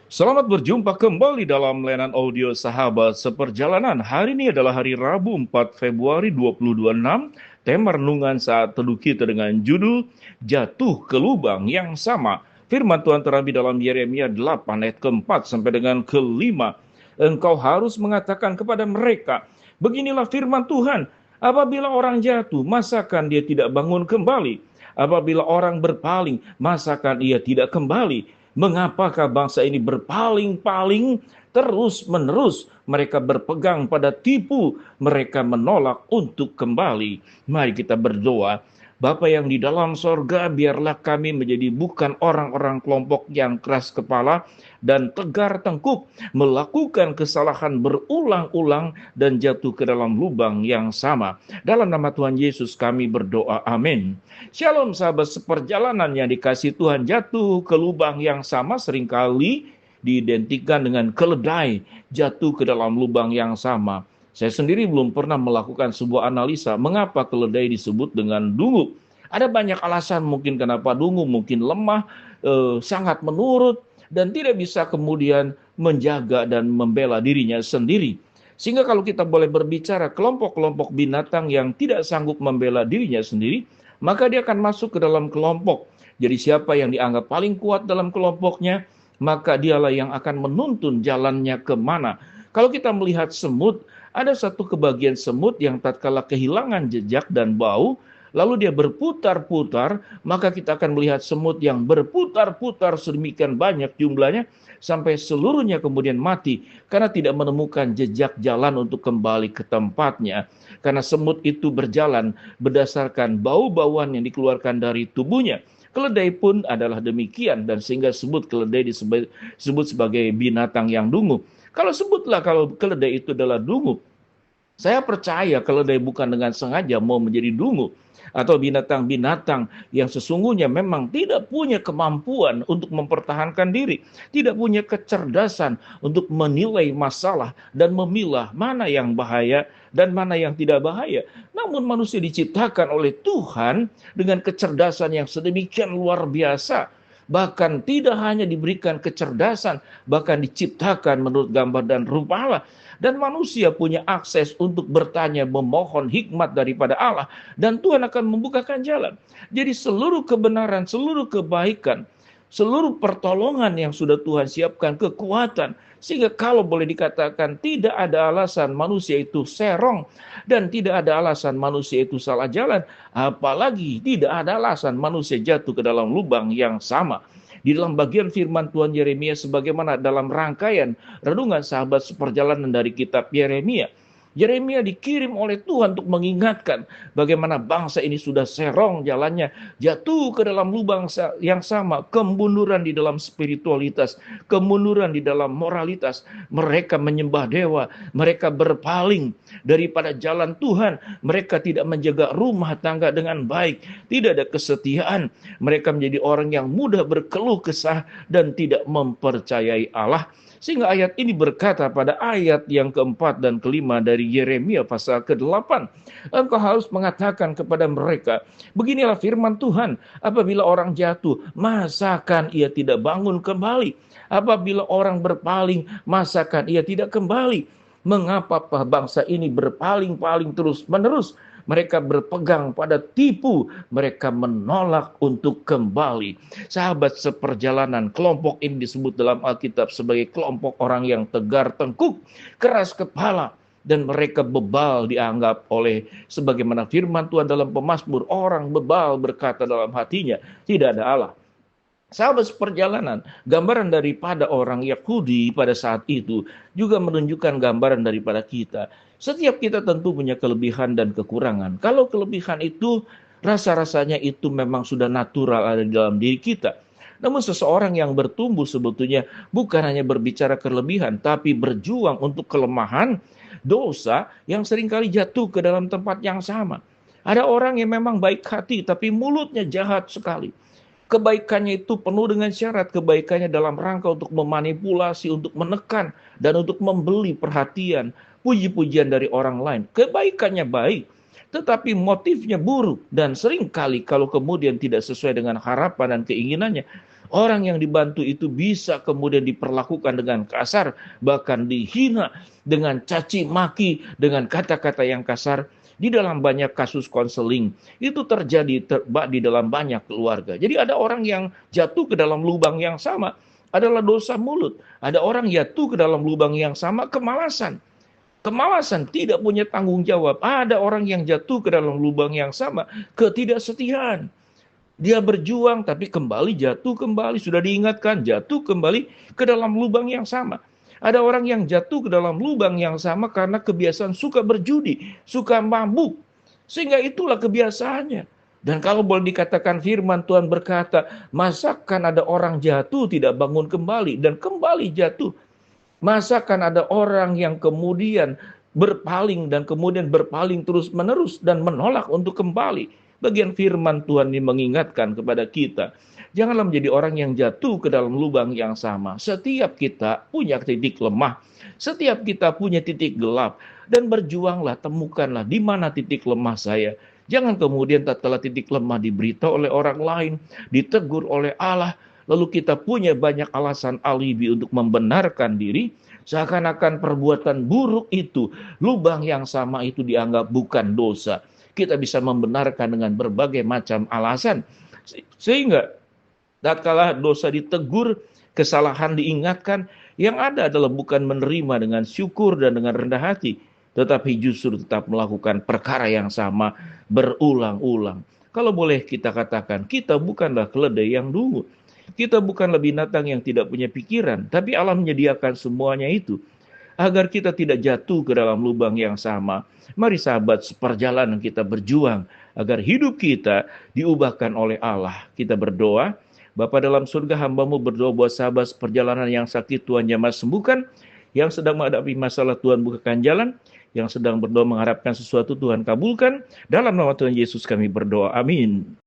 Selamat berjumpa kembali dalam layanan audio Sahabat Seperjalanan. Hari ini adalah hari Rabu 4 Februari 2026. Tema renungan saat teduh kita dengan judul Jatuh ke Lubang yang Sama. Firman Tuhan terambil dalam Yeremia 8 ayat keempat sampai dengan kelima. Engkau harus mengatakan kepada mereka, beginilah firman Tuhan, apabila orang jatuh, masakan dia tidak bangun kembali? Apabila orang berpaling, masakan ia tidak kembali? Mengapakah bangsa ini berpaling-paling terus-menerus? Mereka berpegang pada tipu, mereka menolak untuk kembali. Mari kita berdoa. Bapa yang di dalam sorga, biarlah kami menjadi bukan orang-orang kelompok yang keras kepala dan tegar tengkuk, melakukan kesalahan berulang-ulang dan jatuh ke dalam lubang yang sama. Dalam nama Tuhan Yesus kami berdoa, amin. Shalom sahabat seperjalanan yang dikasih Tuhan, jatuh ke lubang yang sama seringkali diidentikan dengan keledai jatuh ke dalam lubang yang sama. Saya sendiri belum pernah melakukan sebuah analisa mengapa keledai disebut dengan dungu. Ada banyak alasan mungkin kenapa dungu, mungkin lemah, sangat menurut, dan tidak bisa kemudian menjaga dan membela dirinya sendiri. Sehingga kalau kita boleh berbicara kelompok-kelompok binatang yang tidak sanggup membela dirinya sendiri, maka dia akan masuk ke dalam kelompok. Jadi siapa yang dianggap paling kuat dalam kelompoknya, maka dialah yang akan menuntun jalannya kemana. Kalau kita melihat semut, ada satu kebagian semut yang tatkala kehilangan jejak dan bau, lalu dia berputar-putar, maka kita akan melihat semut yang berputar-putar sedemikian banyak jumlahnya, sampai seluruhnya kemudian mati, karena tidak menemukan jejak jalan untuk kembali ke tempatnya. Karena semut itu berjalan berdasarkan bau-bauan yang dikeluarkan dari tubuhnya. Keledai pun adalah demikian, dan sehingga keledai disebut sebagai binatang yang dungu. Kalau keledai itu adalah dungu, saya percaya keledai bukan dengan sengaja mau menjadi dungu, atau binatang-binatang yang sesungguhnya memang tidak punya kemampuan untuk mempertahankan diri, tidak punya kecerdasan untuk menilai masalah dan memilah mana yang bahaya dan mana yang tidak bahaya. Namun manusia diciptakan oleh Tuhan dengan kecerdasan yang sedemikian luar biasa. Bahkan tidak hanya diberikan kecerdasan, bahkan diciptakan menurut gambar dan rupa Allah. Dan manusia punya akses untuk bertanya, memohon hikmat daripada Allah. Dan Tuhan akan membukakan jalan. Jadi seluruh kebenaran, seluruh kebaikan, seluruh pertolongan yang sudah Tuhan siapkan, kekuatan. Sehingga kalau boleh dikatakan tidak ada alasan manusia itu serong. Dan tidak ada alasan manusia itu salah jalan. Apalagi tidak ada alasan manusia jatuh ke dalam lubang yang sama. Di dalam bagian firman Tuhan Yeremia, sebagaimana dalam rangkaian renungan sahabat seperjalanan dari kitab Yeremia, Yeremia dikirim oleh Tuhan untuk mengingatkan bagaimana bangsa ini sudah serong jalannya, jatuh ke dalam lubang yang sama, kemunduran di dalam spiritualitas, kemunduran di dalam moralitas. Mereka menyembah dewa, mereka berpaling daripada jalan Tuhan, mereka tidak menjaga rumah tangga dengan baik, tidak ada kesetiaan, mereka menjadi orang yang mudah berkeluh kesah dan tidak mempercayai Allah. Sehingga ayat ini berkata pada ayat yang keempat dan kelima dari Yeremia pasal ke-8. Engkau harus mengatakan kepada mereka, beginilah firman Tuhan, apabila orang jatuh, masakan ia tidak bangun kembali? Apabila orang berpaling, masakan ia tidak kembali? Mengapa bangsa ini berpaling-paling terus-menerus? Mereka berpegang pada tipu, mereka menolak untuk kembali. Sahabat seperjalanan, kelompok ini disebut dalam Alkitab sebagai kelompok orang yang tegar tengkuk, keras kepala, dan mereka bebal dianggap oleh, sebagaimana firman Tuhan dalam Pemazmur, orang bebal berkata dalam hatinya, tidak ada Allah. Sahabat seperjalanan, gambaran daripada orang Yahudi pada saat itu juga menunjukkan gambaran daripada kita. Setiap kita tentu punya kelebihan dan kekurangan. Kalau kelebihan itu rasa-rasanya itu memang sudah natural ada di dalam diri kita. Namun seseorang yang bertumbuh sebetulnya bukan hanya berbicara kelebihan, tapi berjuang untuk kelemahan, dosa yang seringkali jatuh ke dalam tempat yang sama. Ada orang yang memang baik hati, tapi mulutnya jahat sekali. Kebaikannya itu penuh dengan syarat, kebaikannya dalam rangka untuk memanipulasi, untuk menekan, dan untuk membeli perhatian, puji-pujian dari orang lain. Kebaikannya baik, tetapi motifnya buruk, dan seringkali kalau kemudian tidak sesuai dengan harapan dan keinginannya, Orang yang dibantu itu bisa kemudian diperlakukan dengan kasar, bahkan dihina dengan caci maki, dengan kata-kata yang kasar. Di dalam banyak kasus konseling, itu terjadi di dalam banyak keluarga. Jadi ada orang yang jatuh ke dalam lubang yang sama, adalah dosa mulut. Ada orang jatuh ke dalam lubang yang sama, kemalasan. Kemalasan, tidak punya tanggung jawab. Ada orang yang jatuh ke dalam lubang yang sama, ketidaksetiaan. Dia berjuang tapi kembali jatuh kembali, sudah diingatkan jatuh kembali ke dalam lubang yang sama. Ada orang yang jatuh ke dalam lubang yang sama karena kebiasaan suka berjudi, suka mabuk. Sehingga itulah kebiasaannya. Dan kalau boleh dikatakan firman Tuhan berkata, masakan ada orang jatuh tidak bangun kembali dan kembali jatuh. Masakan ada orang yang kemudian berpaling dan kemudian berpaling terus menerus dan menolak untuk kembali. Bagian firman Tuhan ini mengingatkan kepada kita, janganlah menjadi orang yang jatuh ke dalam lubang yang sama. Setiap kita punya titik lemah, setiap kita punya titik gelap, dan berjuanglah, temukanlah di mana titik lemah saya. Jangan kemudian tatkala titik lemah diberitahu oleh orang lain, ditegur oleh Allah, lalu kita punya banyak alasan alibi untuk membenarkan diri, seakan-akan perbuatan buruk itu, lubang yang sama itu dianggap bukan dosa. Kita bisa membenarkan dengan berbagai macam alasan. Sehingga tatkala dosa ditegur, kesalahan diingatkan, yang ada adalah bukan menerima dengan syukur dan dengan rendah hati, tetapi justru tetap melakukan perkara yang sama berulang-ulang. Kalau boleh kita katakan, kita bukanlah keledai yang dungu. Kita bukanlah binatang yang tidak punya pikiran, tapi Allah menyediakan semuanya itu agar kita tidak jatuh ke dalam lubang yang sama. Mari sahabat, seperjalanan kita berjuang agar hidup kita diubahkan oleh Allah. Kita berdoa, Bapa dalam surga, hamba-Mu berdoa buat sahabat seperjalanan yang sakit, Tuhan jamah sembuhkan, yang sedang menghadapi masalah, Tuhan bukakan jalan, yang sedang berdoa mengharapkan sesuatu, Tuhan kabulkan. Dalam nama Tuhan Yesus kami berdoa, amin.